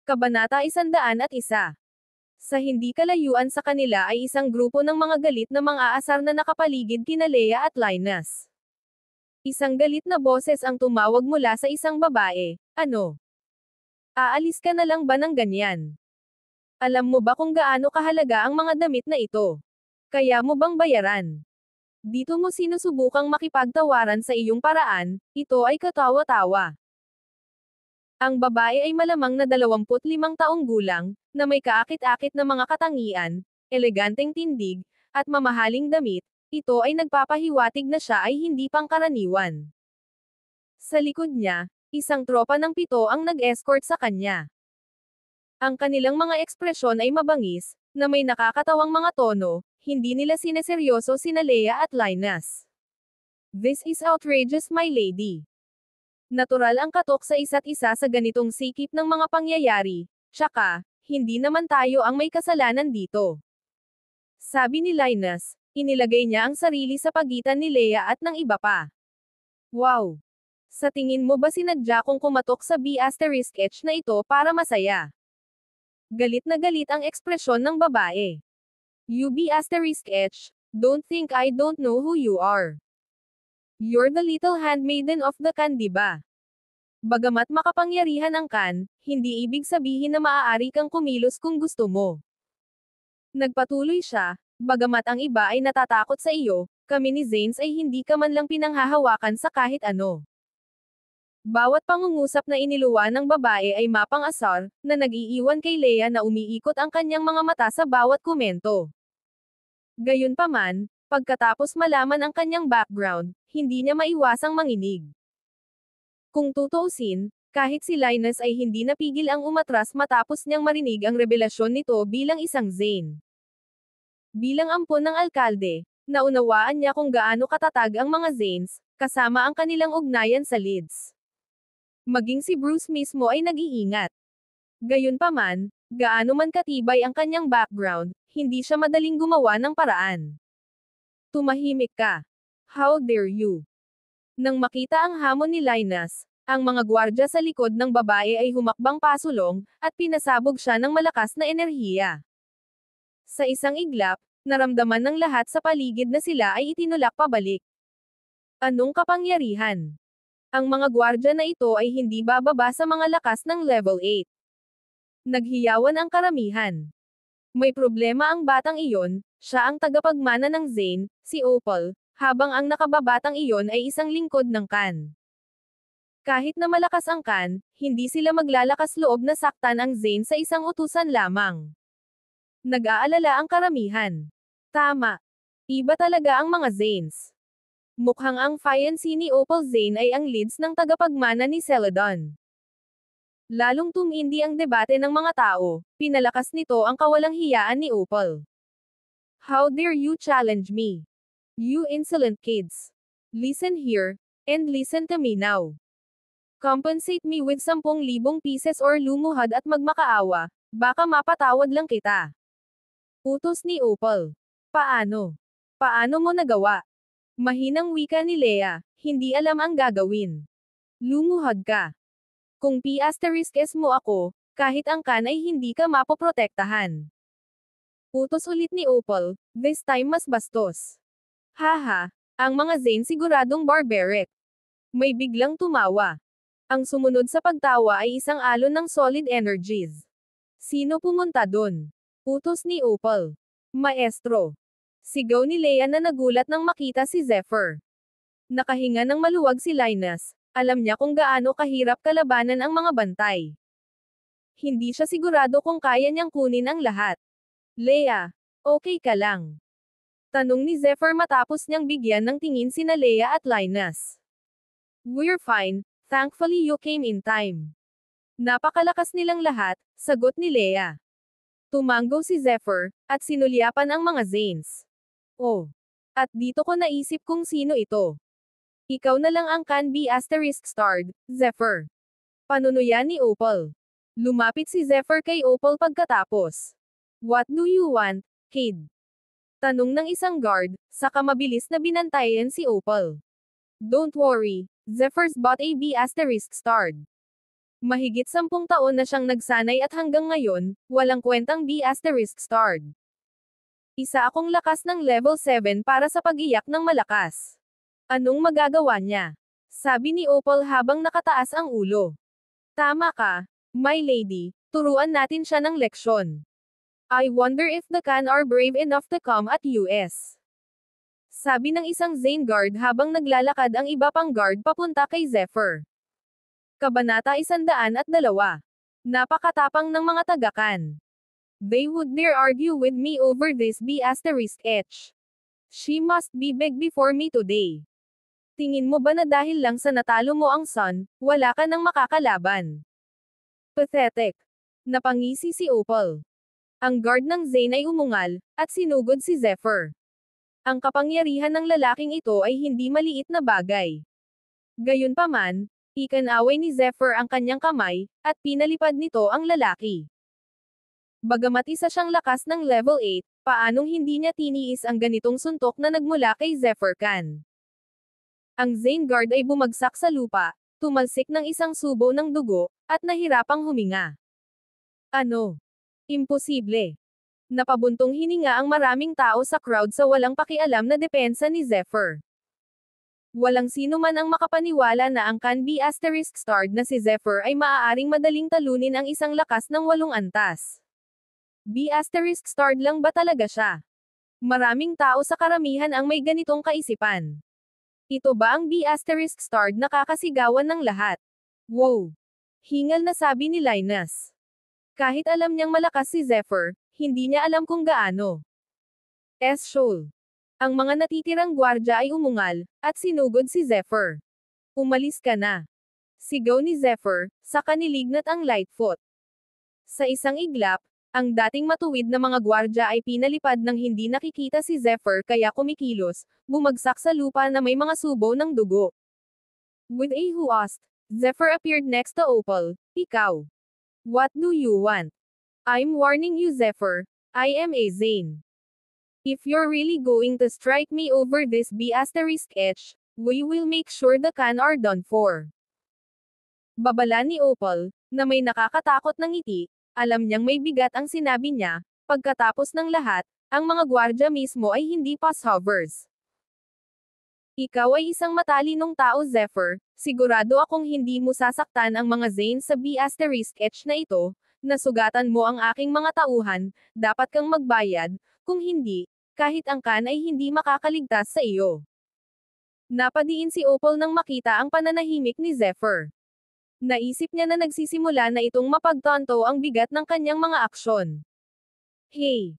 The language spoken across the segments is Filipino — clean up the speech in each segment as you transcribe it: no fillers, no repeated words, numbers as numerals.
Kabanata 101. Sa hindi kalayuan sa kanila ay isang grupo ng mga galit na mang-aasar na nakapaligid kina Leia at Linus. Isang galit na boses ang tumawag mula sa isang babae, "Ano? Aalis ka na lang ba ng ganyan? Alam mo ba kung gaano kahalaga ang mga damit na ito? Kaya mo bang bayaran? Dito mo sinusubukang makipagtawaran sa iyong paraan, ito ay katawa-tawa." Ang babae ay malamang na 25 taong gulang, na may kaakit-akit na mga katangian, eleganteng tindig, at mamahaling damit, ito ay nagpapahiwatig na siya ay hindi pangkaraniwan. Sa likod niya, isang tropa ng 7 ang nag-escort sa kanya. Ang kanilang mga ekspresyon ay mabangis, na may nakakatawang mga tono, hindi nila sineseryoso sina Leia at Linus. "This is outrageous, my lady." Natural ang katok sa isa't isa sa ganitong sikip ng mga pangyayari, tsaka, hindi naman tayo ang may kasalanan dito. Sabi ni Linus, inilagay niya ang sarili sa pagitan ni Leia at ng iba pa. "Wow! Sa tingin mo ba sinadya kong kumatok sa B*H na ito para masaya?" Galit na galit ang ekspresyon ng babae. "You B*H, don't think I don't know who you are. You're the little handmaiden of the Khan, diba? Bagamat makapangyarihan ang Khan, hindi ibig sabihin na maaari kang kumilos kung gusto mo." Nagpatuloy siya, "Bagamat ang iba ay natatakot sa iyo, kami ni Zanes ay hindi ka man lang pinanghahawakan sa kahit ano." Bawat pangungusap na iniluwa ng babae ay mapang-asar, na nag-iiwan kay Leia na umiikot ang kanyang mga mata sa bawat komento. Gayunpaman, pagkatapos malaman ang kanyang background, hindi niya maiwasang manginig. Kung tutuusin, kahit si Linus ay hindi napigil ang umatras matapos niyang marinig ang revelasyon nito bilang isang Zane. Bilang ampon ng alkalde, naunawaan niya kung gaano katatag ang mga Zanes, kasama ang kanilang ugnayan sa Leeds. Maging si Bruce mismo ay nag-iingat. Gayunpaman, gaano man katibay ang kanyang background, hindi siya madaling gumawa ng paraan. "Tumahimik ka. How dare you?" Nang makita ang hamon ni Linus, ang mga gwardya sa likod ng babae ay humakbang pasulong, at pinasabog siya ng malakas na enerhiya. Sa isang iglap, naramdaman ng lahat sa paligid na sila ay itinulak pabalik. Anong kapangyarihan? Ang mga gwardya na ito ay hindi bababa sa mga lakas ng level 8. Naghiyawan ang karamihan. May problema ang batang iyon, siya ang tagapagmana ng Zane, si Opal, habang ang nakababatang iyon ay isang lingkod ng Khan. Kahit na malakas ang Khan, hindi sila maglalakas loob na saktan ang Zane sa isang utusan lamang. Nag-aalala ang karamihan. Tama. Iba talaga ang mga Zanes. Mukhang ang fiancé ni Opal Zane ay ang leads ng tagapagmana ni Celadon. Lalong tumindi ang debate ng mga tao, pinalakas nito ang kawalang hiyaan ni Opal. "How dare you challenge me? You insolent kids. Listen here, and listen to me now. Compensate me with 10,000 pieces or lumuhad at magmakaawa, baka mapatawad lang kita." Utos ni Opal. "Paano? Paano mo nagawa?" Mahinang wika ni Leia, hindi alam ang gagawin. "Lumuhad ka. Kung P*S mo ako, kahit ang Khan ay hindi ka mapoprotektahan." Utos ulit ni Opal, this time mas bastos. "Haha, ang mga Zane siguradong barbaric." May biglang tumawa. Ang sumunod sa pagtawa ay isang alon ng solid energies. "Sino pumunta dun?" Utos ni Opal. "Maestro." Sigaw ni Leia na nagulat nang makita si Zephyr. Nakahinga ng maluwag si Linus, alam niya kung gaano kahirap kalabanan ang mga bantay. Hindi siya sigurado kung kaya niyang kunin ang lahat. "Leia, okay ka lang?" Tanong ni Zephyr matapos niyang bigyan ng tingin sina Leia at Linus. "We're fine, thankfully you came in time." Napakalakas nilang lahat, sagot ni Leia. Tumanggo si Zephyr, at sinulyapan ang mga Zanes. "Oh. At dito ko naisip kung sino ito. Ikaw na lang ang Khan B***starred, Zephyr." Panunuyan ni Opal. Lumapit si Zephyr kay Opal pagkatapos. "What do you want, kid?" Tanong ng isang guard, saka mabilis na binantayan si Opal. "Don't worry, Zephyr's bought a B***starred. Mahigit 10 taon na siyang nagsanay at hanggang ngayon, walang kwentang B***starred. Isa akong lakas ng level 7 para sa pag-iyak ng malakas. Anong magagawa niya? Sabi ni Opal habang nakataas ang ulo. Tama ka, my lady, turuan natin siya ng leksyon. I wonder if the Khan are brave enough to come at us. Sabi ng isang Zane guard habang naglalakad ang iba pang guard papunta kay Zephyr. Kabanata 102. Napakatapang ng mga taga-Khan. They would dare argue with me over this B***H. She must be big before me today. Tingin mo ba na dahil lang sa natalo mo ang Sun, wala ka nang makakalaban? Pathetic. Napangisi si Opal. Ang guard ng Zane ay umungal, at sinugod si Zephyr. Ang kapangyarihan ng lalaking ito ay hindi maliit na bagay. Gayunpaman, ikinaway ni Zephyr ang kanyang kamay, at pinalipad nito ang lalaki. Bagamat isa siyang lakas ng level 8, paanong hindi niya tiniis ang ganitong suntok na nagmula kay Zephyr Khan? Ang Zane guard ay bumagsak sa lupa, tumalsik ng isang subo ng dugo, at nahirapang huminga. Ano? Imposible. Napabuntong hininga ang maraming tao sa crowd sa walang pakialam na depensa ni Zephyr. Walang sino man ang makapaniwala na ang Khan B***starred na si Zephyr ay maaaring madaling talunin ang isang lakas ng 8 antas. B***starred lang ba talaga siya? Maraming tao sa karamihan ang may ganitong kaisipan. Ito ba ang B***starred na kakasigawan ng lahat? Wow! Hingal na sabi ni Linus. Kahit alam niyang malakas si Zephyr, hindi niya alam kung gaano. Shoal. Ang mga natitirang gwardya ay umungal, at sinugod si Zephyr. Umalis ka na. Sigaw ni Zephyr, sa kanilignat ang Lightfoot. Sa isang iglap, ang dating matuwid na mga gwardya ay pinalipad ng hindi nakikita si Zephyr kaya kumikilos, bumagsak sa lupa na may mga subo ng dugo. With a huast, Zephyr appeared next to Opal. Ikaw. What do you want? I'm warning you, Zephyr. I am a Zane. If you're really going to strike me over this B***H, we will make sure the Khan are done for. Babala ni Opal, na may nakakatakot ng ngiti, alam niyang may bigat ang sinabi niya, pagkatapos ng lahat, ang mga gwardya mismo ay hindi passovers. Ikaw ay isang matalinong tao, Zephyr, sigurado akong hindi mo sasaktan ang mga Zane sa B***H na ito, nasugatan mo ang aking mga tauhan, dapat kang magbayad, kung hindi, kahit ang Khan ay hindi makakaligtas sa iyo. Napadiin si Opal nang makita ang pananahimik ni Zephyr. Naisip niya na nagsisimula na itong mapagtanto ang bigat ng kanyang mga aksyon. Hey!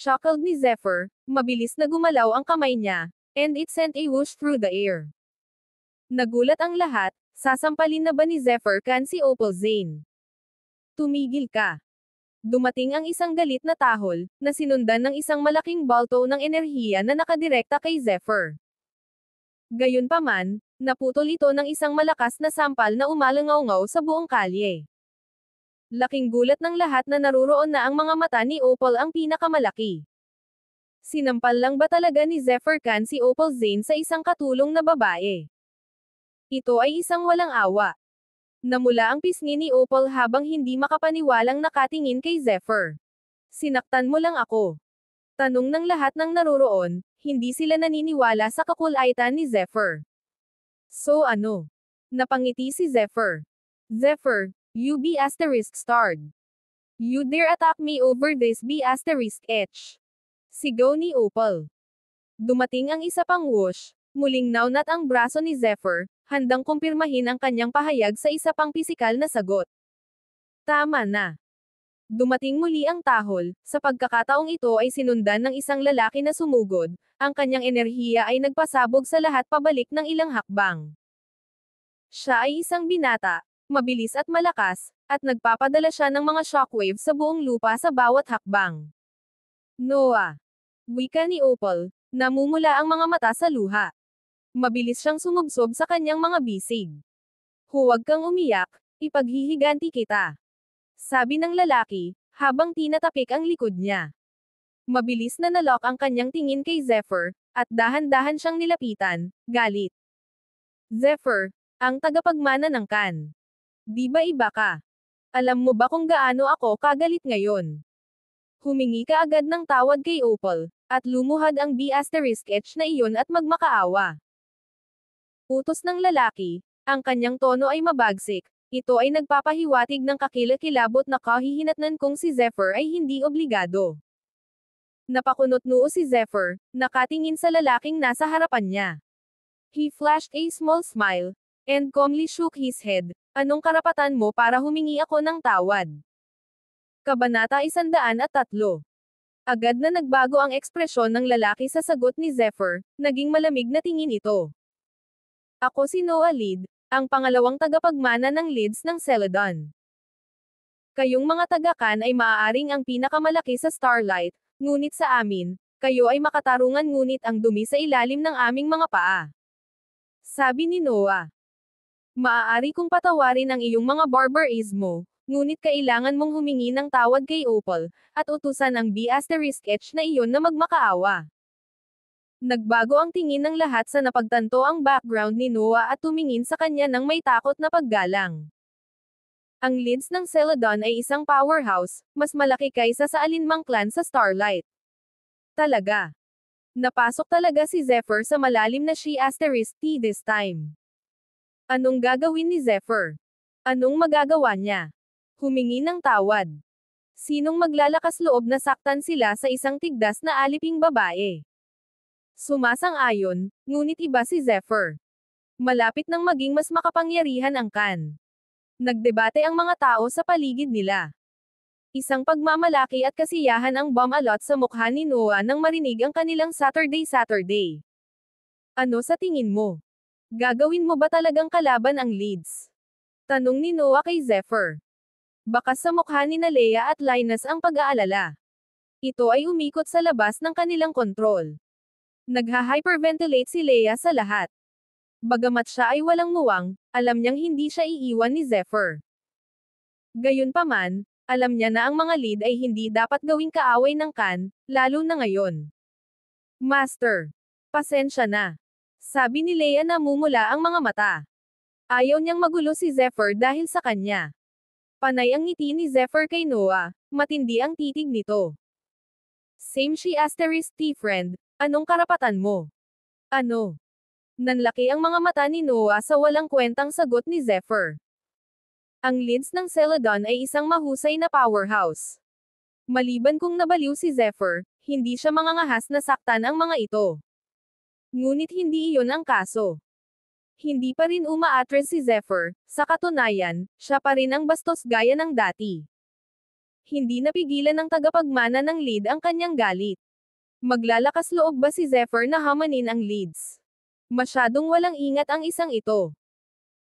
Chuckled ni Zephyr, mabilis na gumalaw ang kamay niya, and it sent a whoosh through the air. Nagulat ang lahat, sasampalin na ba ni Zephyr Khan si Opal Zane? Tumigil ka. Dumating ang isang galit na tahol, na sinundan ng isang malaking balto ng enerhiya na nakadirekta kay Zephyr. Gayunpaman, naputol ito ng isang malakas na sampal na umalangaw-ngaw sa buong kalye. Laking gulat ng lahat na naruroon na ang mga mata ni Opal ang pinakamalaki. Sinampal lang ba talaga ni Zephyr Khan si Opal Zane sa isang katulong na babae? Ito ay isang walang awa. Namula ang pisngi ni Opal habang hindi makapaniwalang nakatingin kay Zephyr. Sinaktan mo lang ako. Tanong ng lahat ng naruroon, hindi sila naniniwala sa kakulaitan ni Zephyr. So ano? Napangiti si Zephyr. Zephyr, you B***starred. You dare attack me over this B***H. Sigaw ni Opal. Dumating ang isa pang whoosh, muling naunat ang braso ni Zephyr, handang kumpirmahin ang kanyang pahayag sa isa pang pisikal na sagot. Tama na. Dumating muli ang tahol, sa pagkakataong ito ay sinundan ng isang lalaki na sumugod, ang kanyang enerhiya ay nagpasabog sa lahat pabalik ng ilang hakbang. Siya ay isang binata, mabilis at malakas, at nagpapadala siya ng mga shockwave sa buong lupa sa bawat hakbang. Noah. Wika ni Opal, namumula ang mga mata sa luha. Mabilis siyang sumubsob sa kanyang mga bisig. Huwag kang umiyak, ipaghihiganti kita. Sabi ng lalaki, habang tinatapik ang likod niya. Mabilis na nalock ang kanyang tingin kay Zephyr, at dahan-dahan siyang nilapitan, galit. Zephyr, ang tagapagmana ng Khan. Di ba iba ka? Alam mo ba kung gaano ako kagalit ngayon? Humingi ka agad ng tawad kay Opal, at lumuhad ang B*H na iyon at magmakaawa. Utos ng lalaki, ang kanyang tono ay mabagsik, ito ay nagpapahiwatig ng kakilakilabot na kahihinatnan kung si Zephyr ay hindi obligado. Napakunot-noo si Zephyr, nakatingin sa lalaking nasa harapan niya. He flashed a small smile, and calmly shook his head. Anong karapatan mo para humingi ako ng tawad? Kabanata 103. Agad na nagbago ang ekspresyon ng lalaki sa sagot ni Zephyr, naging malamig na tingin ito. Ako si Noah Lid, ang pangalawang tagapagmana ng Leads ng Celadon. Kayong mga tagakan ay maaaring ang pinakamalaki sa Starlight, ngunit sa amin, kayo ay makatarungan ngunit ang dumi sa ilalim ng aming mga paa. Sabi ni Noah. Maaari kong patawarin ang iyong mga barbarismo, ngunit kailangan mong humingi ng tawad kay Opal, at utusan ang B*H na iyon na magmakaawa. Nagbago ang tingin ng lahat sa napagtanto ang background ni Noah at tumingin sa kanya ng may takot na paggalang. Ang Leads ng Celadon ay isang powerhouse, mas malaki kaysa sa alinmang clan sa Starlight. Talaga. Napasok talaga si Zephyr sa malalim na she*T this time. Anong gagawin ni Zephyr? Anong magagawa niya? Humingi ng tawad. Sinong maglalakas loob na saktan sila sa isang tigdas na aliping babae? Sumasang-ayon, ngunit iba si Zephyr. Malapit nang maging mas makapangyarihan ang Khan. Nagdebate ang mga tao sa paligid nila. Isang pagmamalaki at kasiyahan ang bumalot sa mukha ni Noah nang marinig ang kanilang Saturday. Ano sa tingin mo? Gagawin mo ba talagang kalaban ang Leads? Tanong ni Noah kay Zephyr. Baka sa mukha ni Leia at Linus ang pag-aalala. Ito ay umikot sa labas ng kanilang kontrol. Nagha-hyperventilate si Leia sa lahat. Bagamat siya ay walang muwang, alam niyang hindi siya iiwan ni Zephyr. Gayunpaman, alam niya na ang mga Lead ay hindi dapat gawing kaaway ng Khan, lalo na ngayon. Master, pasensya na. Sabi ni Leia na mumula ang mga mata. Ayaw niyang magulo si Zephyr dahil sa kanya. Panay ang ngiti ni Zephyr kay Noah, matindi ang titig nito. Same she*T friend, anong karapatan mo? Ano? Nanlaki ang mga mata ni Noah sa walang kwentang sagot ni Zephyr. Ang Leads ng Celadon ay isang mahusay na powerhouse. Maliban kung nabaliw si Zephyr, hindi siya mangangahas na saktan ang mga ito. Ngunit hindi iyon ang kaso. Hindi pa rin umaatres si Zephyr, sa katunayan, siya pa rin ang bastos gaya ng dati. Hindi napigilan ng tagapagmana ng Lead ang kanyang galit. Maglalakas loob ba si Zephyr na hamanin ang Leads? Masyadong walang ingat ang isang ito.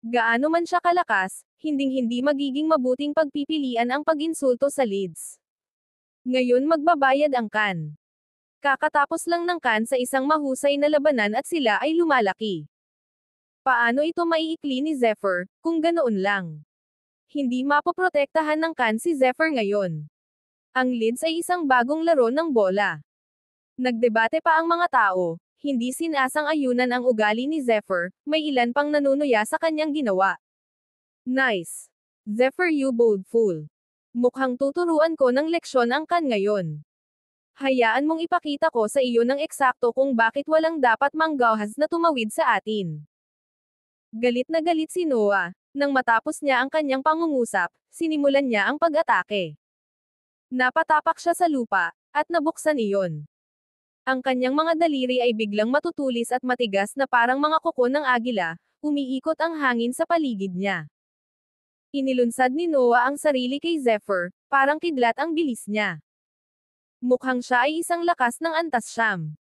Gaano man siya kalakas, hinding-hindi magiging mabuting pagpipilian ang pag-insulto sa Leads. Ngayon magbabayad ang Khan. Kakatapos lang ng Khan sa isang mahusay na labanan at sila ay lumalaki. Paano ito maiikli ni Zephyr, kung ganoon lang? Hindi mapoprotektahan ng Khan si Zephyr ngayon. Ang Leads ay isang bagong laro ng bola. Nagdebate pa ang mga tao, hindi sinasang-ayunan ang ugali ni Zephyr, may ilan pang nanunuya sa kanyang ginawa. Nice. Zephyr, you bold fool. Mukhang tuturuan ko ng leksyon ang Khan ngayon. Hayaan mong ipakita ko sa iyo ng eksakto kung bakit walang dapat manggahas na tumawid sa atin. Galit na galit si Noah, nang matapos niya ang kanyang pangungusap, sinimulan niya ang pag-atake. Napatapak siya sa lupa, at nabuksan iyon. Ang kanyang mga daliri ay biglang matutulis at matigas na parang mga kuko ng agila, umiikot ang hangin sa paligid niya. Inilunsad ni Noah ang sarili kay Zephyr, parang kidlat ang bilis niya. Mukhang siya ay isang lakas ng antas siyam.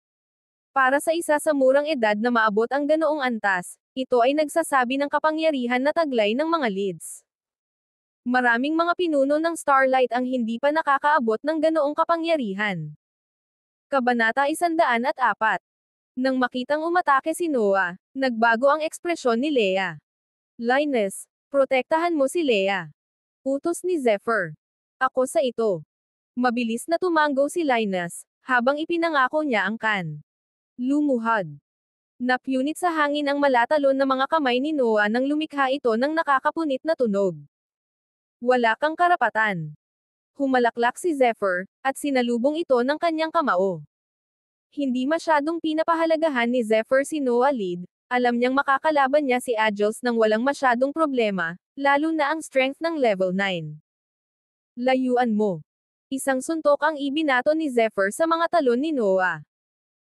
Para sa isa sa murang edad na maabot ang ganoong antas, ito ay nagsasabi ng kapangyarihan na taglay ng mga Leads. Maraming mga pinuno ng Starlight ang hindi pa nakakaabot ng ganoong kapangyarihan. Kabanata 104. Nang makitang umatake si Noah, nagbago ang ekspresyon ni Leia. Linus, protektahan mo si Leia. Utos ni Zephyr. Ako sa ito. Mabilis na tumanggo si Linus, habang ipinangako niya ang Khan. Lumuhad. Napunit sa hangin ang malatalon na mga kamay ni Noah nang lumikha ito ng nakakapunit na tunog. Wala kang karapatan. Humalaklak si Zephyr, at sinalubong ito ng kanyang kamao. Hindi masyadong pinapahalagahan ni Zephyr si Noah Lead, alam niyang makakalaban niya si Agils nang walang masyadong problema, lalo na ang strength ng level 9. Layuan mo. Isang suntok ang ibinato ni Zephyr sa mga talon ni Noah.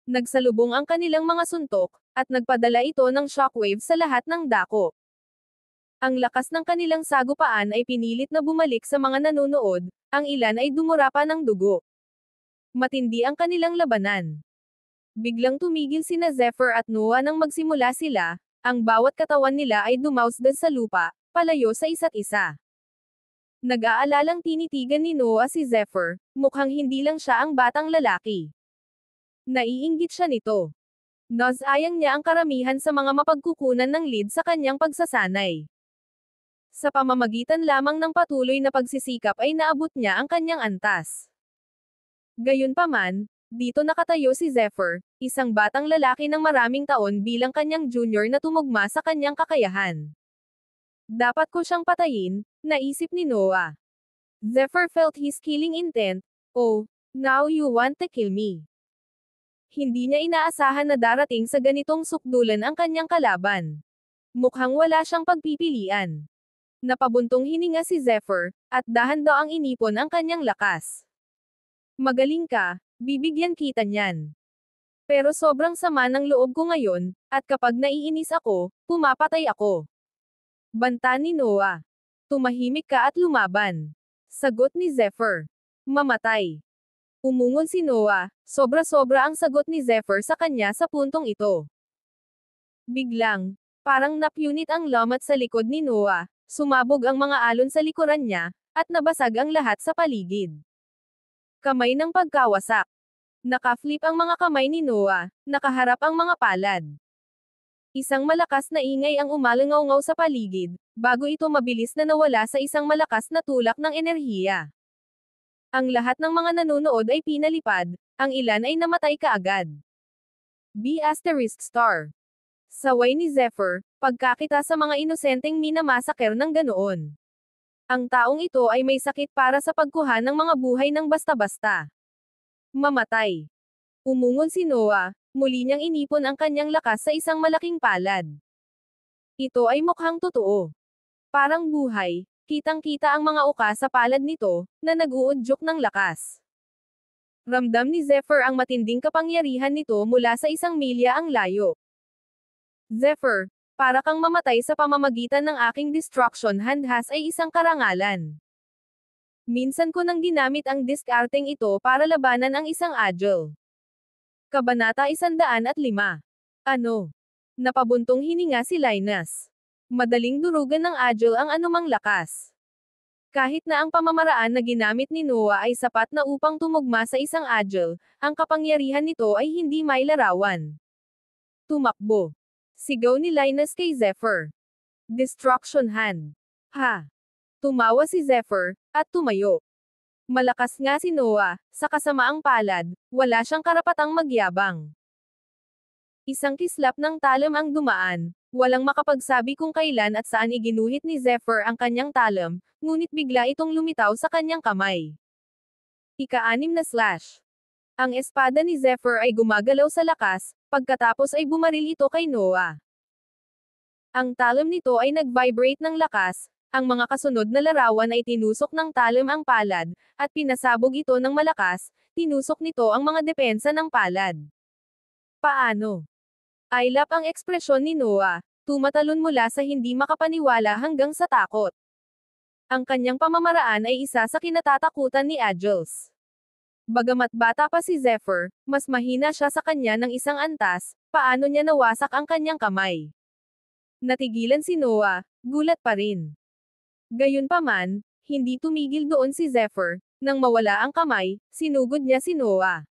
Nagsalubong ang kanilang mga suntok, at nagpadala ito ng shockwave sa lahat ng dako. Ang lakas ng kanilang sagupaan ay pinilit na bumalik sa mga nanonood, ang ilan ay dumura pa ng dugo. Matindi ang kanilang labanan. Biglang tumigil sina Zephyr at Noah nang magsimula sila, ang bawat katawan nila ay dumausdad sa lupa, palayo sa isa't isa. Nag-aalalang tinitigan ni Noah si Zephyr, mukhang hindi lang siya ang batang lalaki. Naiinggit siya nito. Nasayang niya ang karamihan sa mga mapagkukunan ng lead sa kanyang pagsasanay. Sa pamamagitan lamang ng patuloy na pagsisikap ay naabot niya ang kanyang antas. Gayunpaman, dito nakatayo si Zephyr, isang batang lalaki ng maraming taon bilang kanyang junior na tumugma sa kanyang kakayahan. Dapat ko siyang patayin, naisip ni Noah. Zephyr felt his killing intent. Oh, now you want to kill me. Hindi niya inaasahan na darating sa ganitong sukdulan ang kanyang kalaban. Mukhang wala siyang pagpipilian. Napabuntong hininga si Zephyr, at dahan-daang inipon ang kanyang lakas. Magaling ka, bibigyan kita niyan. Pero sobrang sama ng loob ko ngayon, at kapag naiinis ako, pumapatay ako. Banta ni Noah. Tumahimik ka at lumaban. Sagot ni Zephyr. Mamatay. Umungon si Noah, sobra-sobra ang sagot ni Zephyr sa kanya sa puntong ito. Biglang, parang napunit ang lamat sa likod ni Noah, sumabog ang mga alon sa likuran niya, at nabasag ang lahat sa paligid. Kamay ng pagkawasak. Naka-flip ang mga kamay ni Noah, nakaharap ang mga palad. Isang malakas na ingay ang umalangaw-ngaw sa paligid, bago ito mabilis na nawala sa isang malakas na tulak ng enerhiya. Ang lahat ng mga nanonood ay pinalipad, ang ilan ay namatay kaagad. B*****. Saway ni Zephyr, pagkakita sa mga inosenteng minamasaker ng ganoon. Ang taong ito ay may sakit para sa pagkuha ng mga buhay ng basta-basta. Mamatay. Umungon si Noah, muli niyang inipon ang kanyang lakas sa isang malaking palad. Ito ay mukhang totoo. Parang buhay, kitang-kita ang mga uka sa palad nito, na nag-uudyok ng lakas. Ramdam ni Zephyr ang matinding kapangyarihan nito mula sa 1 milya ang layo. Zephyr, para kang mamatay sa pamamagitan ng aking destruction handhas ay isang karangalan. Minsan ko nang ginamit ang diskarteng ito para labanan ang isang Agil. Kabanata 105. Ano? Napabuntong hininga si Linus. Madaling durugan ng Agil ang anumang lakas. Kahit na ang pamamaraan na ginamit ni Noah ay sapat na upang tumugma sa isang Agil, ang kapangyarihan nito ay hindi mailarawan. Tumakbo. Sigaw ni Linus kay Zephyr. Destruction hand. Ha! Tumawa si Zephyr, at tumayo. Malakas nga si Noah, sa kasamaang palad, wala siyang karapatang magyabang. Isang kislap ng talam ang dumaan, walang makapagsabi kung kailan at saan iginuhit ni Zephyr ang kanyang talam, ngunit bigla itong lumitaw sa kanyang kamay. Ika-6 na slash. Ang espada ni Zephyr ay gumagalaw sa lakas, pagkatapos ay bumaril ito kay Noah. Ang talam nito ay nag-vibrate ng lakas, ang mga kasunod na larawan ay tinusok ng talam ang palad, at pinasabog ito ng malakas, tinusok nito ang mga depensa ng palad. Paano? Aylap ang ekspresyon ni Noah, tumatalon mula sa hindi makapaniwala hanggang sa takot. Ang kanyang pamamaraan ay isa sa kinatatakutan ni Agils. Bagamat bata pa si Zephyr, mas mahina siya sa kanya ng isang antas, paano niya nawasak ang kanyang kamay. Natigilan si Noah, gulat pa rin. Gayunpaman, hindi tumigil doon si Zephyr, nang mawala ang kamay, sinugod niya si Noah.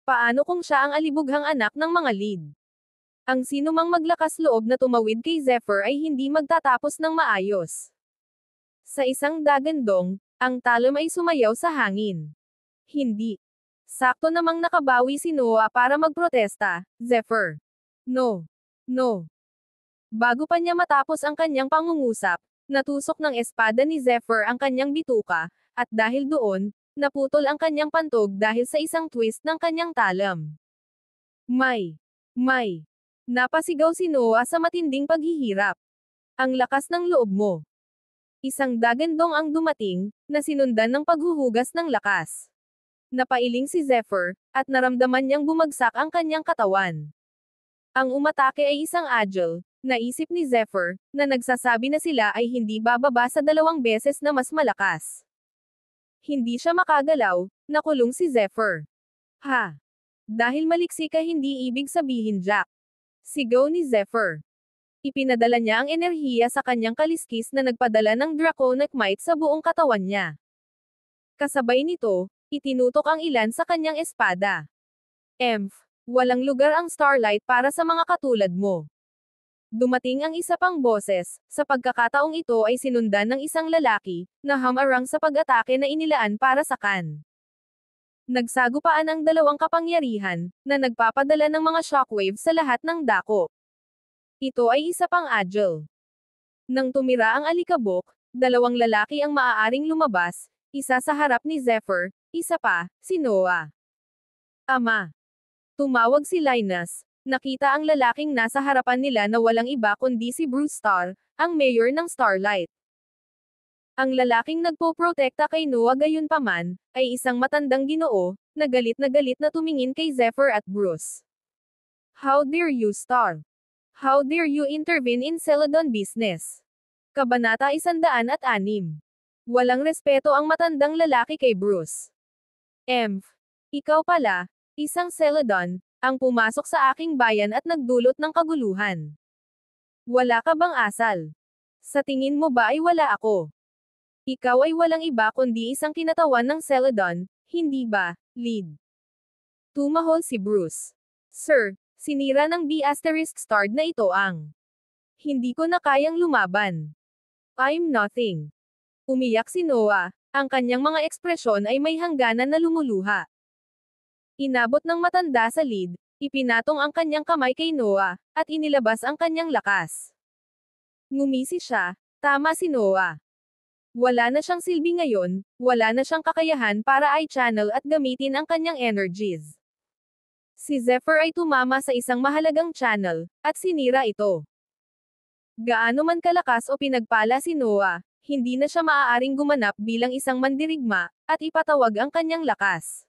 Paano kung siya ang alibughang anak ng mga lead? Ang sinumang maglakas loob na tumawid kay Zephyr ay hindi magtatapos ng maayos. Sa isang dagandong, ang talam ay sumayaw sa hangin. Hindi. Sakto namang nakabawi si Noah para magprotesta, Zephyr. No. No. Bago pa niya matapos ang kanyang pangungusap, Natusok ng espada ni Zephyr ang kanyang bituka, at dahil doon, naputol ang kanyang pantog dahil sa isang twist ng kanyang talam. May. Napasigaw si Noah sa matinding paghihirap. Ang lakas ng loob mo. Isang dagandong ang dumating, na sinundan ng paghuhugas ng lakas. Napailing si Zephyr, at naramdaman niyang bumagsak ang kanyang katawan. Ang umatake ay isang agile, naisip ni Zephyr, na nagsasabi na sila ay hindi bababa sa 2 beses na mas malakas. Hindi siya makagalaw, nakulong si Zephyr. Ha! Dahil maliksi ka hindi ibig sabihin Jack. Sigaw ni Zephyr. Ipinadala niya ang enerhiya sa kanyang kaliskis na nagpadala ng draconic might sa buong katawan niya. Kasabay nito, itinutok ang ilan sa kanyang espada. Walang lugar ang Starlight para sa mga katulad mo. Dumating ang isa pang boses, sa pagkakataong ito ay sinundan ng isang lalaki, na hamarang sa pag-atake na inilaan para sa Khan. Nagsagupaan ang 2 kapangyarihan, na nagpapadala ng mga shockwave sa lahat ng dako. Ito ay isa pang agile. Nang tumira ang alikabok, 2 lalaki ang maaaring lumabas, isa sa harap ni Zephyr, isa pa, si Noah. Ama. Tumawag si Linus. Nakita ang lalaking nasa harapan nila na walang iba kundi si Bruce Starr, ang mayor ng Starlight. Ang lalaking nagpoprotekta kay Noah gayunpaman, ay isang matandang ginoo, na galit na tumingin kay Zephyr at Bruce. How dare you, Starr? How dare you intervene in Celadon business? Kabanata 106. Walang respeto ang matandang lalaki kay Bruce. Ikaw pala, isang Celadon, ang pumasok sa aking bayan at nagdulot ng kaguluhan. Wala ka bang asal? Sa tingin mo ba ay wala ako? Ikaw ay walang iba kundi isang kinatawan ng Celadon, hindi ba, Lead? Tumahol si Bruce. Sir, sinira ng B***starred na ito ang. Hindi ko na kayang lumaban. I'm nothing. Umiyak si Noah, ang kanyang mga ekspresyon ay may hangganan na lumuluha. Inabot ng matanda sa Lead, ipinatong ang kanyang kamay kay Noah, at inilabas ang kanyang lakas. Ngumisi siya, tama si Noah. Wala na siyang silbi ngayon, wala na siyang kakayahan para i-channel at gamitin ang kanyang energies. Si Zephyr ay tumama sa isang mahalagang channel, at sinira ito. Gaano man kalakas o pinagpala si Noah, hindi na siya maaaring gumanap bilang isang mandirigma, at ipatawag ang kanyang lakas.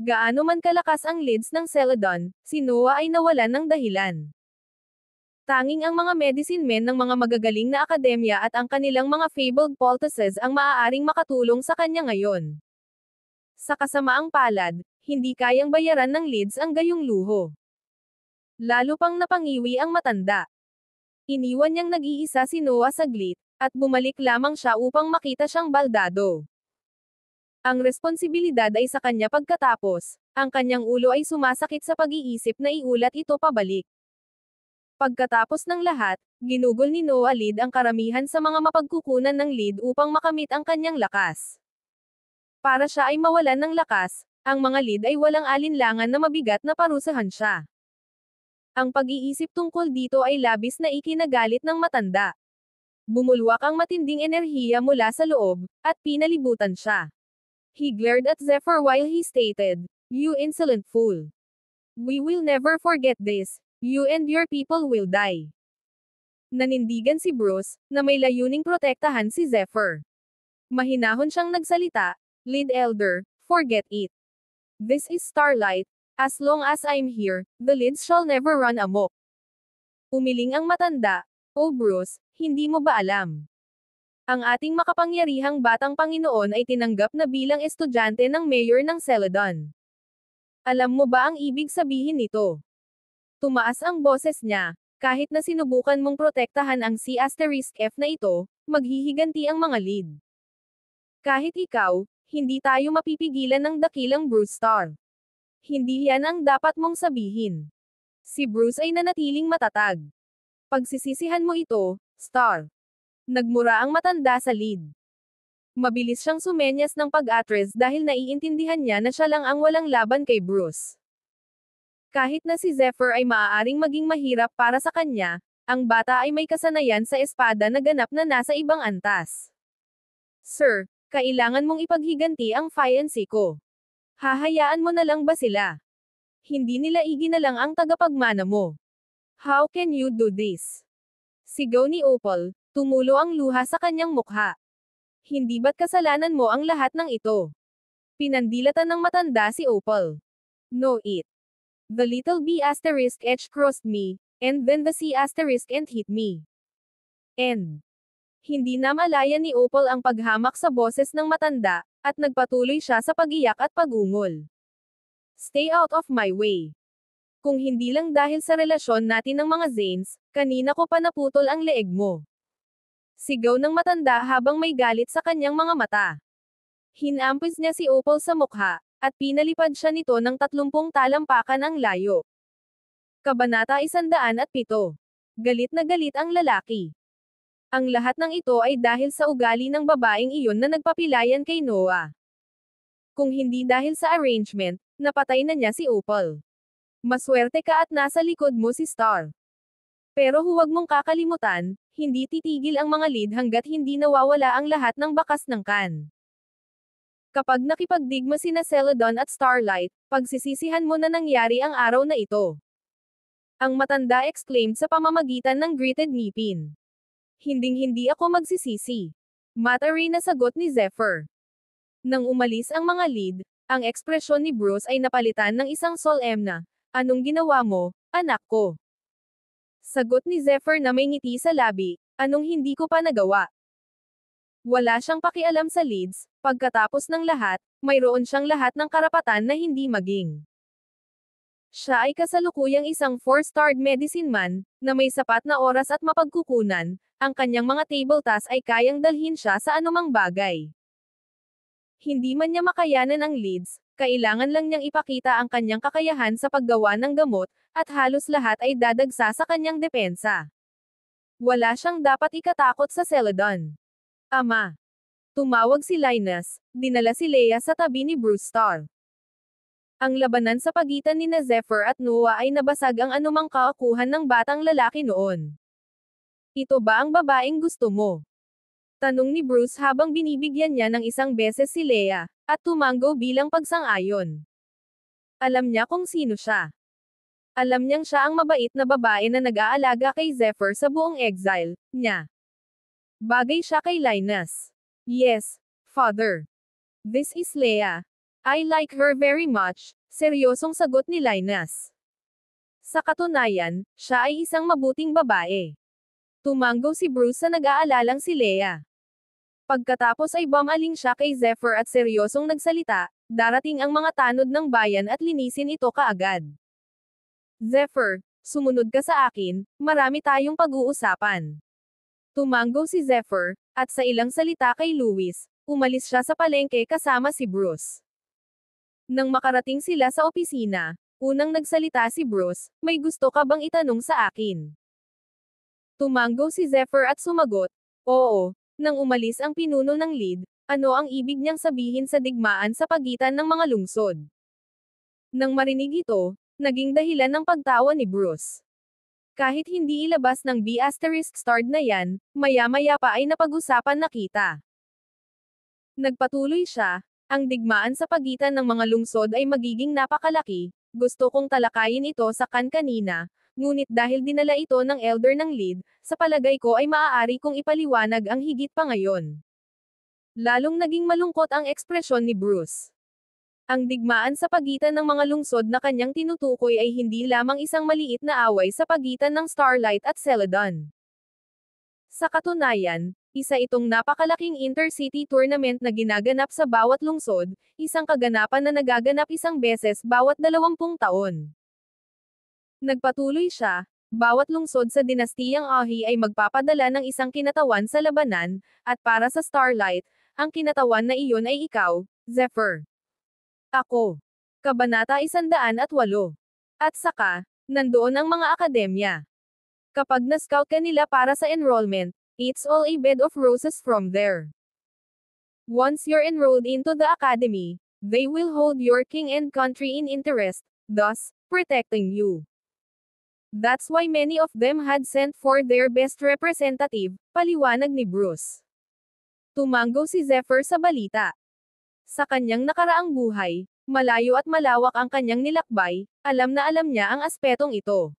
Gaano man kalakas ang leads ng Celadon, si Noah ay nawalan ng dahilan. Tanging ang mga medicine men ng mga magagaling na akademya at ang kanilang mga fabled poultices ang maaaring makatulong sa kanya ngayon. Sa kasamaang palad, hindi kayang bayaran ng leads ang gayong luho. Lalo pang napangiwi ang matanda. Iniwan niyang nag-iisa si Noah saglit, at bumalik lamang siya upang makita siyang baldado. Ang responsibilidad ay sa kanya pagkatapos, ang kanyang ulo ay sumasakit sa pag-iisip na iulat ito pabalik. Pagkatapos ng lahat, ginugol ni Noah Lead ang karamihan sa mga mapagkukunan ng lead upang makamit ang kanyang lakas. Para siya ay mawalan ng lakas, ang mga lead ay walang alinlangan na mabigat na parusahan siya. Ang pag-iisip tungkol dito ay labis na ikinagalit ng matanda. Bumulwak ang matinding enerhiya mula sa loob, at pinalibutan siya. He glared at Zephyr while he stated, "You insolent fool. We will never forget this. You and your people will die." Nanindigan si Bruce, na may layuning protektahan si Zephyr. Mahinahon siyang nagsalita, "Lead Elder, forget it. This is Starlight. As long as I'm here, the leads shall never run amok." Umiling ang matanda, "Oh Bruce, hindi mo ba alam? Ang ating makapangyarihang batang Panginoon ay tinanggap na bilang estudyante ng mayor ng Celadon. Alam mo ba ang ibig sabihin nito?" Tumaas ang boses niya, "Kahit na sinubukan mong protektahan ang C**F na ito, maghihiganti ang mga lead. Kahit ikaw, hindi tayo mapipigilan ng dakilang Bruce Starr. Hindi yan ang dapat mong sabihin." Si Bruce ay nanatiling matatag. "Pagsisisihan mo ito, Starr." Nagmura ang matanda sa lead. Mabilis siyang sumenyas ng pag-atres dahil naiintindihan niya na siya lang ang walang laban kay Bruce. Kahit na si Zephyr ay maaaring maging mahirap para sa kanya, Ang bata ay may kasanayan sa espada na ganap na nasa ibang antas. Sir, kailangan mong ipaghiganti ang fiancé ko. Hahayaan mo na lang ba sila? Hindi nila iginalang ang tagapagmana mo. How can you do this? Sigaw ni Opal, tumulo ang luha sa kanyang mukha. Hindi ba't kasalanan mo ang lahat ng ito? Pinandilatan ng matanda si Opal. No it. The little B asterisk H crossed me, and then the C asterisk and hit me. And hindi na malaya ni Opal ang paghamak sa boses ng matanda, at nagpatuloy siya sa pagiyak at pagungol. Stay out of my way. Kung hindi lang dahil sa relasyon natin ng mga Zanes, kanina ko pa naputol ang leeg mo. Sigaw ng matanda habang may galit sa kanyang mga mata. Hinampis niya si Opal sa mukha, at pinalipad siya nito ng 30 talampakan ang layo. Kabanata 107. Galit na galit ang lalaki. Ang lahat ng ito ay dahil sa ugali ng babaeng iyon na nagpapilayan kay Noah. Kung hindi dahil sa arrangement, napatay na niya si Opal. Maswerte ka at nasa likod mo si Star. Pero huwag mong kakalimutan, hindi titigil ang mga lead hanggat hindi nawawala ang lahat ng bakas ng kan. Kapag nakipagdigma sina Celadon at Starlight, pagsisisihan mo na nangyari ang araw na ito. Ang matanda exclaimed sa pamamagitan ng gritted ngipin. Hinding-hindi ako magsisisi. Matari na sagot ni Zephyr. Nang umalis ang mga lead, ang ekspresyon ni Bruce ay napalitan ng isang solemn na, "Anong ginawa mo, anak ko?" Sagot ni Zephyr na may ngiti sa labi, "Anong hindi ko pa nagawa?" Wala siyang pakialam sa leads, pagkatapos ng lahat, mayroon siyang lahat ng karapatan na hindi maging. Siya ay kasalukuyang isang 4-starred medicine man, na may sapat na oras at mapagkukunan, ang kanyang mga table tasks ay kayang dalhin siya sa anumang bagay. Hindi man niya makayanan ang leads, kailangan lang niyang ipakita ang kanyang kakayahan sa paggawa ng gamot, at halos lahat ay dadagsa sa kanyang depensa. Wala siyang dapat ikatakot sa Celadon. Ama. Tumawag si Linus, dinala si Leia sa tabi ni Bruce Star. Ang labanan sa pagitan ni Zephyr at Noah ay nabasag ang anumang kaakuhan ng batang lalaki noon. Ito ba ang babaeng gusto mo? Tanong ni Bruce habang binibigyan niya ng isang beses si Leia, at tumanggo bilang pagsang-ayon. Alam niya kung sino siya. Alam niyang siya ang mabait na babae na nag-aalaga kay Zephyr sa buong exile niya. Bagay siya kay Linus. Yes, father. This is Leia. I like her very much, seryosong sagot ni Linus. Sa katunayan, siya ay isang mabuting babae. Tumanggo si Bruce sa nag-aalalang si Leia. Pagkatapos ay bumaling siya kay Zephyr at seryosong nagsalita, "Darating ang mga tanod ng bayan at linisin ito kaagad. Zephyr, sumunod ka sa akin, marami tayong pag-uusapan." Tumanggo si Zephyr, at sa ilang salita kay Louis, umalis siya sa palengke kasama si Bruce. Nang makarating sila sa opisina, unang nagsalita si Bruce, "May gusto ka bang itanong sa akin?" Tumanggo si Zephyr at sumagot, "Oo." Nang umalis ang pinuno ng lead, ano ang ibig niyang sabihin sa digmaan sa pagitan ng mga lungsod? Nang marinig ito, naging dahilan ng pagtawa ni Bruce. Kahit hindi ilabas ng B***starred na yan, maya-maya pa ay napag-usapan na kita. Nagpatuloy siya, "Ang digmaan sa pagitan ng mga lungsod ay magiging napakalaki, gusto kong talakayin ito sa kanina, ngunit dahil dinala ito ng elder ng lead, sa palagay ko ay maaari kong ipaliwanag ang higit pa ngayon." Lalong naging malungkot ang ekspresyon ni Bruce. Ang digmaan sa pagitan ng mga lungsod na kanyang tinutukoy ay hindi lamang isang maliit na away sa pagitan ng Starlight at Celadon. Sa katunayan, isa itong napakalaking intercity tournament na ginaganap sa bawat lungsod, isang kaganapan na nagaganap isang beses bawat 20 taon. Nagpatuloy siya, bawat lungsod sa dinastiyang Ahi ay magpapadala ng isang kinatawan sa labanan, at para sa Starlight, ang kinatawan na iyon ay ikaw, Zephyr. Ako. Kabanata 108. At saka, nandoon ang mga akademya. Kapag na-scout ka nila para sa enrollment, it's all a bed of roses from there. Once you're enrolled into the academy, they will hold your king and country in interest, thus, protecting you. That's why many of them had sent for their best representative, paliwanag ni Bruce. Tumango si Zephyr sa balita. Sa kanyang nakaraang buhay, malayo at malawak ang kanyang nilakbay, alam na alam niya ang aspetong ito.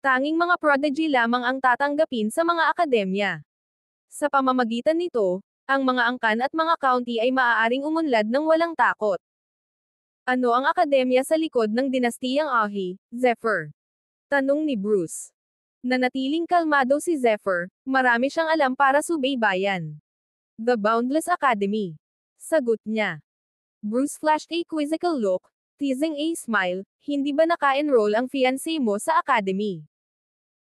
Tanging mga prodigy lamang ang tatanggapin sa mga akademya. Sa pamamagitan nito, ang mga angkan at mga county ay maaaring umunlad ng walang takot. Ano ang akademya sa likod ng dinastiyang Ahi, Zephyr? Tanong ni Bruce. Nanatiling kalmado si Zephyr, marami siyang alam para subaybayan. The Boundless Academy. Sagot niya. Bruce flashed a quizzical look, teasing a smile, hindi ba naka-enroll ang fiancé mo sa academy?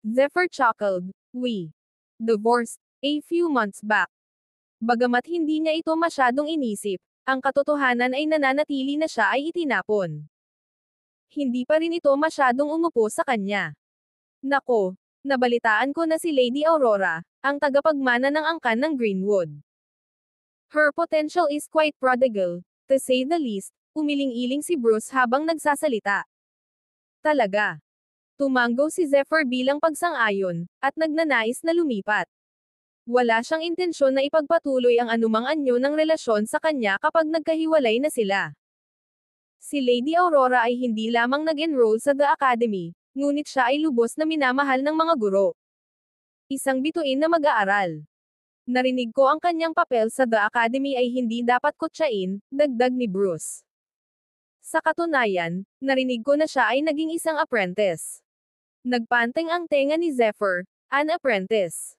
Zephyr chuckled, we divorced a few months back. Bagamat hindi niya ito masyadong inisip, ang katotohanan ay nananatili na siya ay itinapon. Hindi pa rin ito masyadong umupo sa kanya. Nako, nabalitaan ko na si Lady Aurora, ang tagapagmana ng angkan ng Greenwood. Her potential is quite prodigal, to say the least, umiling-iling si Bruce habang nagsasalita. Talaga. Tumango si Zephyr bilang pagsang-ayon, at nagnanais na lumipat. Wala siyang intensyon na ipagpatuloy ang anumang anyo ng relasyon sa kanya kapag nagkahiwalay na sila. Si Lady Aurora ay hindi lamang nag-enroll sa The Academy, ngunit siya ay lubos na minamahal ng mga guro. Isang bituin na mag-aaral. Narinig ko ang kanyang papel sa The Academy ay hindi dapat kutsain, dagdag ni Bruce. Sa katunayan, narinig ko na siya ay naging isang apprentice. Nagpanteng ang tenga ni Zephyr, an apprentice.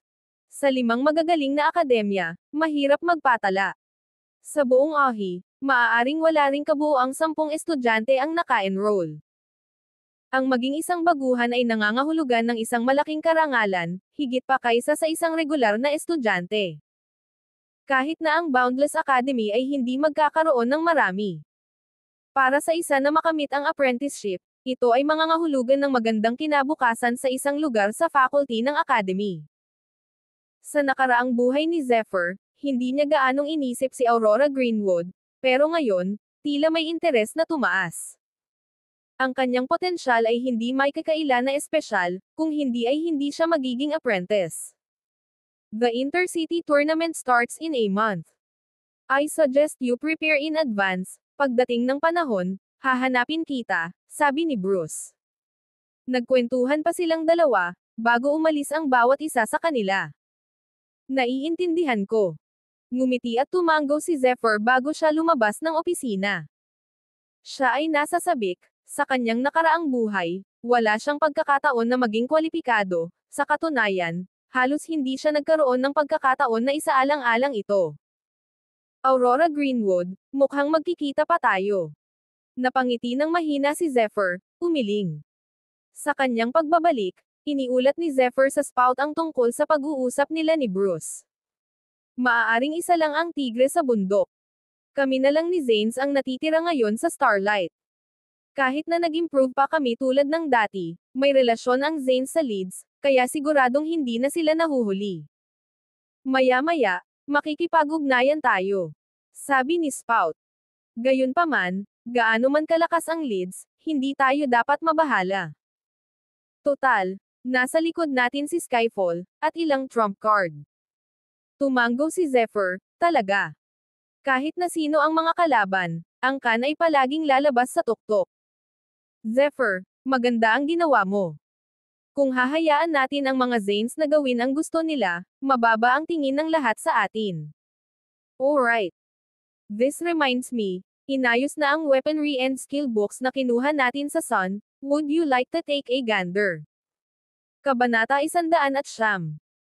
Sa 5 magagaling na akademya, mahirap magpatala. Sa buong Ahi, maaaring wala ring kabuuang 10 estudyante ang naka-enroll. Ang maging isang baguhan ay nangangahulugan ng isang malaking karangalan, higit pa kaysa sa isang regular na estudyante. Kahit na ang Boundless Academy ay hindi magkakaroon ng marami. Para sa isa na makamit ang apprenticeship, ito ay mangangahulugan ng magandang kinabukasan sa isang lugar sa faculty ng academy. Sa nakaraang buhay ni Zephyr, hindi niya gaanong inisip si Aurora Greenwood, pero ngayon, tila may interes na tumaas. Ang kanyang potensyal ay hindi may kakaila na espesyal, kung hindi ay hindi siya magiging apprentice. The Intercity Tournament starts in a month. I suggest you prepare in advance, pagdating ng panahon, hahanapin kita, sabi ni Bruce. Nagkwentuhan pa silang dalawa, bago umalis ang bawat isa sa kanila. Naiintindihan ko. Ngumiti at tumango si Zephyr bago siya lumabas ng opisina. Siya ay nasa sabik, sa kanyang nakaraang buhay, wala siyang pagkakataon na maging kwalipikado, sa katunayan, halos hindi siya nagkaroon ng pagkakataon na isaalang-alang ito. Aurora Greenwood, mukhang magkikita pa tayo. Napangiti ng mahina si Zephyr, umiling. Sa kanyang pagbabalik, iniulat ni Zephyr sa Spout ang tungkol sa pag-uusap nila ni Bruce. Maaaring isa lang ang tigre sa bundok. Kami na lang ni Zanes ang natitira ngayon sa Starlight. Kahit na nag-improve pa kami tulad ng dati, may relasyon ang Zanes sa Leeds, kaya siguradong hindi na sila nahuhuli. Maya-maya, makikipag-ugnayan tayo. Sabi ni Spout. Gayunpaman, gaano man kalakas ang Leeds, hindi tayo dapat mabahala. Total, nasa likod natin si Skyfall, at ilang trump card. Tumango si Zephyr, talaga. Kahit na sino ang mga kalaban, ang kan ay palaging lalabas sa tuktok. Zephyr, maganda ang ginawa mo. Kung hahayaan natin ang mga Zanes na gawin ang gusto nila, mababa ang tingin ng lahat sa atin. Alright. This reminds me, inayos na ang weaponry and skill books na kinuha natin sa Sun, would you like to take a gander? Kabanata 109.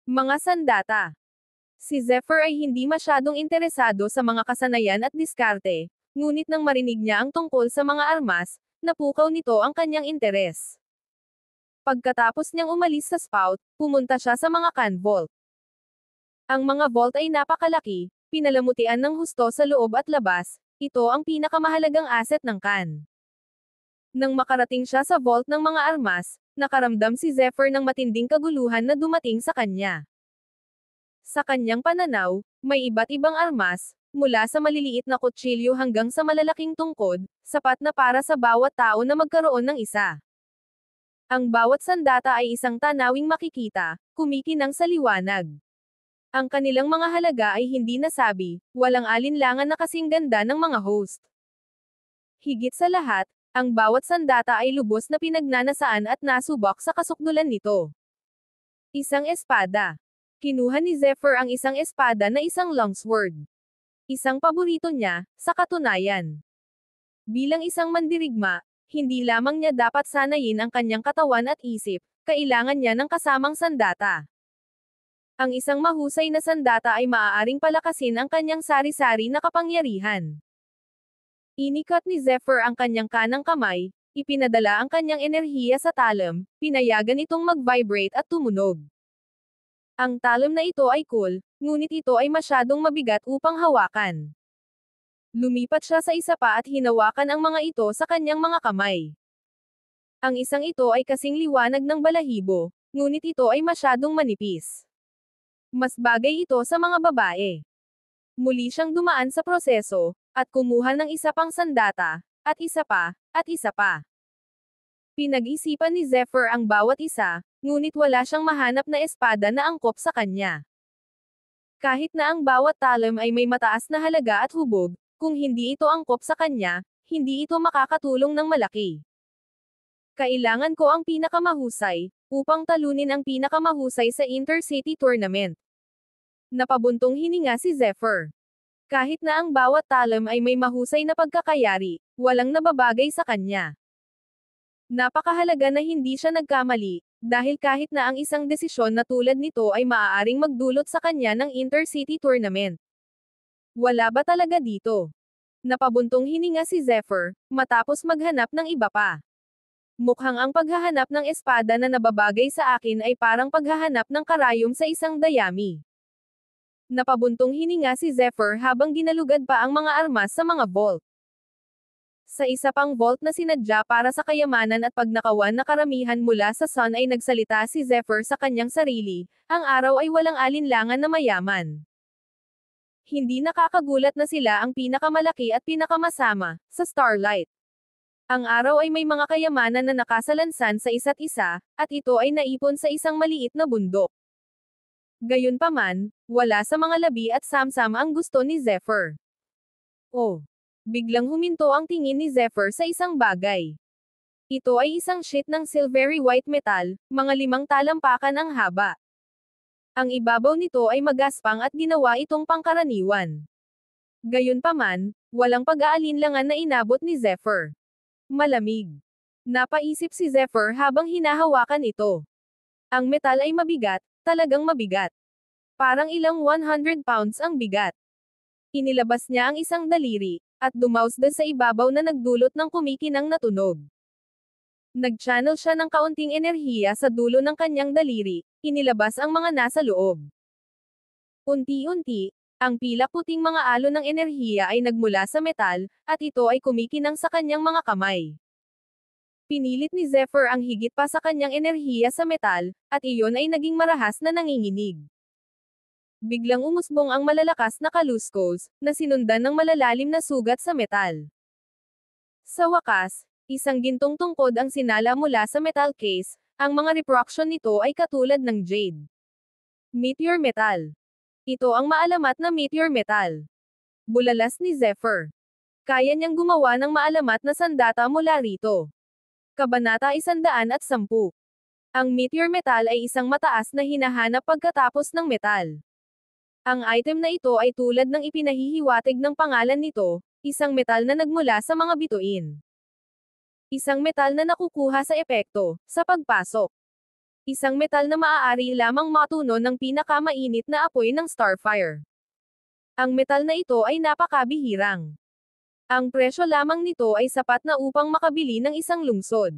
Mga sandata. Si Zephyr ay hindi masyadong interesado sa mga kasanayan at diskarte, ngunit nang marinig niya ang tungkol sa mga armas, napukaw nito ang kanyang interes. Pagkatapos niyang umalis sa Spout, pumunta siya sa mga can vault. Ang mga vault ay napakalaki, pinalamutian ng husto sa loob at labas, ito ang pinakamahalagang asset ng can. Nang makarating siya sa vault ng mga armas, nakaramdam si Zephyr ng matinding kaguluhan na dumating sa kanya. Sa kanyang pananaw, may iba't ibang armas, mula sa maliliit na kutsilyo hanggang sa malalaking tungkod, sapat na para sa bawat tao na magkaroon ng isa. Ang bawat sandata ay isang tanawing makikita, kumikinang sa liwanag. Ang kanilang mga halaga ay hindi nasabi, walang alinlangan na kasing ganda ng mga host. Higit sa lahat, ang bawat sandata ay lubos na pinagnanasaan at nasubok sa kasukdulan nito. Isang espada. Kinuha ni Zephyr ang isang espada na isang longsword. Isang paborito niya, sa katunayan. Bilang isang mandirigma, hindi lamang niya dapat sanayin ang kanyang katawan at isip, kailangan niya ng kasamang sandata. Ang isang mahusay na sandata ay maaaring palakasin ang kanyang sari-sari na kapangyarihan. Inikot ni Zephyr ang kanyang kanang kamay, ipinadala ang kanyang enerhiya sa talam, pinayagan itong mag-vibrate at tumunog. Ang talam na ito ay cool, ngunit ito ay masyadong mabigat upang hawakan. Lumipat siya sa isa pa at hinawakan ang mga ito sa kanyang mga kamay. Ang isang ito ay kasing liwanag ng balahibo, ngunit ito ay masyadong manipis. Mas bagay ito sa mga babae. Muli siyang dumaan sa proseso, at kumuha ng isa pang sandata, at isa pa, at isa pa. Pinag-isipan ni Zephyr ang bawat isa, ngunit wala siyang mahanap na espada na angkop sa kanya. Kahit na ang bawat talam ay may mataas na halaga at hubog, kung hindi ito angkop sa kanya, hindi ito makakatulong ng malaki. Kailangan ko ang pinakamahusay, upang talunin ang pinakamahusay sa Intercity Tournament. Napabuntong hininga si Zephyr. Kahit na ang bawat talam ay may mahusay na pagkakayari, walang nababagay sa kanya. Napakahalaga na hindi siya nagkamali, dahil kahit na ang isang desisyon na tulad nito ay maaaring magdulot sa kanya ng Intercity Tournament. Wala ba talaga dito? Napabuntong hininga si Zephyr, matapos maghanap ng iba pa. Mukhang ang paghahanap ng espada na nababagay sa akin ay parang paghahanap ng karayom sa isang dayami. Napabuntong hininga si Zephyr habang ginalugad pa ang mga armas sa mga vault. Sa isa pang vault na sinadya para sa kayamanan at pagnakawan na karamihan mula sa Sun ay nagsalita si Zephyr sa kanyang sarili, ang araw ay walang alinlangan na mayaman. Hindi nakakagulat na sila ang pinakamalaki at pinakamasama, sa Starlight. Ang araw ay may mga kayamanan na nakasalansan sa isa't isa, at ito ay naipon sa isang maliit na bundok. Gayunpaman, wala sa mga labi at samsam ang gusto ni Zephyr. Oh! Biglang huminto ang tingin ni Zephyr sa isang bagay. Ito ay isang sheet ng silvery white metal, mga 5 talampakan ang haba. Ang ibabaw nito ay magaspang at ginawa itong pangkaraniwan. Gayunpaman, walang pag-aalinlangan na inabot ni Zephyr. Malamig. Napaisip si Zephyr habang hinahawakan ito. Ang metal ay mabigat, talagang mabigat. Parang ilang 100 pounds ang bigat. Inilabas niya ang isang daliri, at dumausda sa ibabaw na nagdulot ng kumikinang na tunog. Nag-channel siya ng kaunting enerhiya sa dulo ng kanyang daliri, inilabas ang mga nasa loob. Unti-unti, ang pilak puting mga alon ng enerhiya ay nagmula sa metal, at ito ay kumikinang sa kanyang mga kamay. Pinilit ni Zephyr ang higit pa sa kanyang enerhiya sa metal, at iyon ay naging marahas na nanginginig. Biglang umusbong ang malalakas na kaluskos, na sinundan ng malalalim na sugat sa metal. Sa wakas, isang gintong tungkod ang sinala mula sa metal case, ang mga refraction nito ay katulad ng jade. Meteor metal. Ito ang maalamat na meteor metal. Bulalas ni Zephyr. Kaya niyang gumawa ng maalamat na sandata mula rito. Kabanata 110. Ang meteor metal ay isang mataas na hinahanap pagkatapos ng metal. Ang item na ito ay tulad ng ipinahihiwatig ng pangalan nito, isang metal na nagmula sa mga bituin. Isang metal na nakukuha sa epekto, sa pagpasok. Isang metal na maaari lamang matuno ng pinakamainit na apoy ng starfire. Ang metal na ito ay napakabihirang. Ang presyo lamang nito ay sapat na upang makabili ng isang lungsod.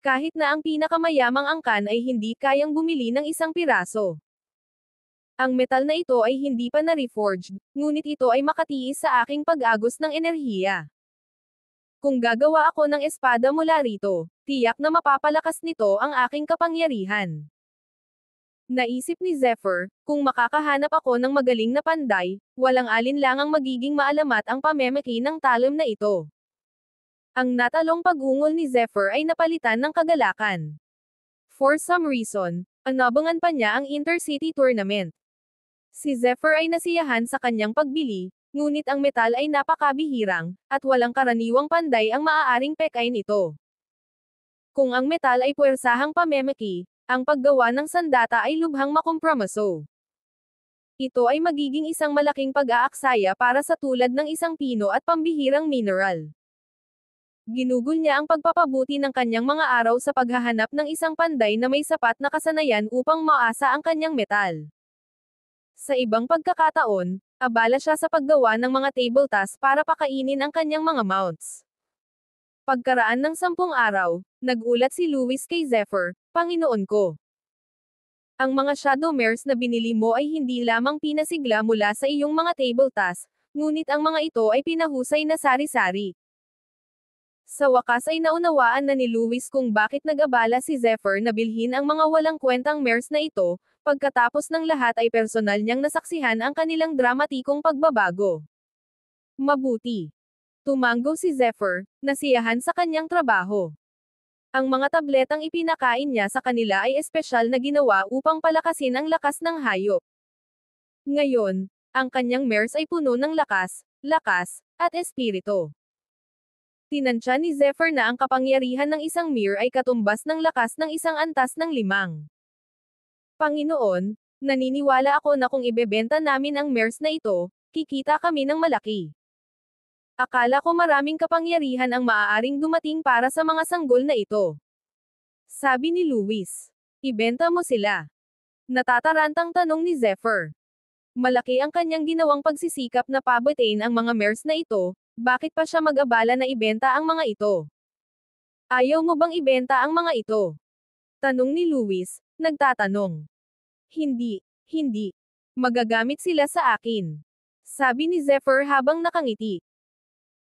Kahit na ang pinakamayamang angkan ay hindi kayang bumili ng isang piraso. Ang metal na ito ay hindi pa na-reforged, ngunit ito ay makatiis sa aking pag-agos ng enerhiya. Kung gagawa ako ng espada mula rito, tiyak na mapapalakas nito ang aking kapangyarihan. Naisip ni Zephyr, kung makakahanap ako ng magaling na panday, walang alinlangang magiging maalamat ang pamemeki ng talim na ito. Ang natalong pag-ungol ni Zephyr ay napalitan ng kagalakan. For some reason, inabangan pa niya ang Intercity Tournament. Si Zephyr ay nasiyahan sa kanyang pagbili, ngunit ang metal ay napakabihirang, at walang karaniwang panday ang maaaring pekay nito. Kung ang metal ay puwersahang pamemeki, ang paggawa ng sandata ay lubhang makompromiso. Ito ay magiging isang malaking pag-aaksaya para sa tulad ng isang pino at pambihirang mineral. Ginugol niya ang pagpapabuti ng kanyang mga araw sa paghahanap ng isang panday na may sapat na kasanayan upang maasa ang kanyang metal. Sa ibang pagkakataon, abala siya sa paggawa ng mga table tasks para pakainin ang kanyang mga mounts. Pagkaraan ng 10 araw, nagulat si Lewis kay Zephyr, "Panginoon ko. Ang mga shadow mares na binili mo ay hindi lamang pinasigla mula sa iyong mga table tasks, ngunit ang mga ito ay pinahusay na sari-sari." Sa wakas ay naunawaan na ni Lewis kung bakit nag-abala si Zephyr na bilhin ang mga walang kwentang mares na ito, pagkatapos ng lahat ay personal niyang nasaksihan ang kanilang dramatikong pagbabago. Mabuti. Tumango si Zephyr, nasiyahan sa kanyang trabaho. Ang mga tabletang ipinakain niya sa kanila ay espesyal na ginawa upang palakasin ang lakas ng hayop. Ngayon, ang kanyang mares ay puno ng lakas, at espiritu. Tinansya ni Zephyr na ang kapangyarihan ng isang mare ay katumbas ng lakas ng isang antas ng 5. Panginoon, naniniwala ako na kung ibebenta namin ang mares na ito, kikita kami ng malaki. Akala ko maraming kapangyarihan ang maaaring dumating para sa mga sanggol na ito. Sabi ni Lewis. Ibenta mo sila. Natatarantang tanong ni Zephyr. Malaki ang kanyang ginawang pagsisikap na pabutin ang mga mares na ito, bakit pa siya mag-abala na ibenta ang mga ito? Ayaw mo bang ibenta ang mga ito? Tanong ni Lewis, nagtatanong. Hindi. Magagamit sila sa akin. Sabi ni Zephyr habang nakangiti.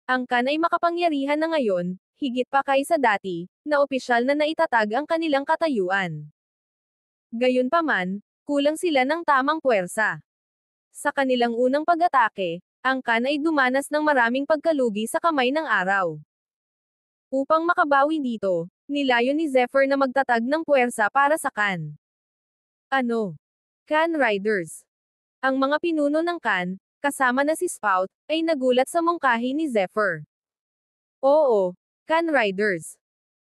Ang Khan ay makapangyarihan na ngayon, higit pa kaysa dati, na opisyal na naitatag ang kanilang katayuan. Gayunpaman, kulang sila ng tamang puwersa. Sa kanilang unang pag-atake, ang Khan ay dumanas ng maraming pagkalugi sa kamay ng araw. Upang makabawi dito, nilayon ni Zephyr na magtatag ng puwersa para sa Khan. Ano? Khan Riders. Ang mga pinuno ng Khan, kasama na si Spout, ay nagulat sa mungkahi ni Zephyr. Oo, Khan Riders.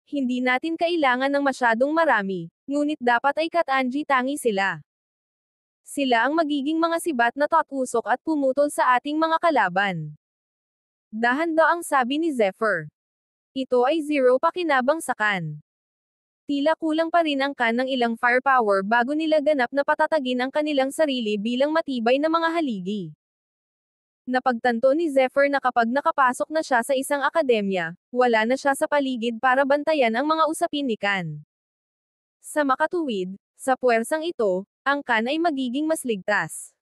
Hindi natin kailangan ng masyadong marami, ngunit dapat ay katangi-tangi sila. Sila ang magiging mga sibat na tatusok at pumutol sa ating mga kalaban. Dahan-daang sabi ni Zephyr. Ito ay zero pakinabang sa Khan. Tila kulang pa rin ang Khan ng ilang firepower bago nila ganap na patatagin ang kanilang sarili bilang matibay na mga haligi. Napagtanto ni Zephyr na kapag nakapasok na siya sa isang akademya, wala na siya sa paligid para bantayan ang mga usapin ni Khan. Sa makatuwid, sa puwersang ito, ang Khan ay magiging mas ligtas.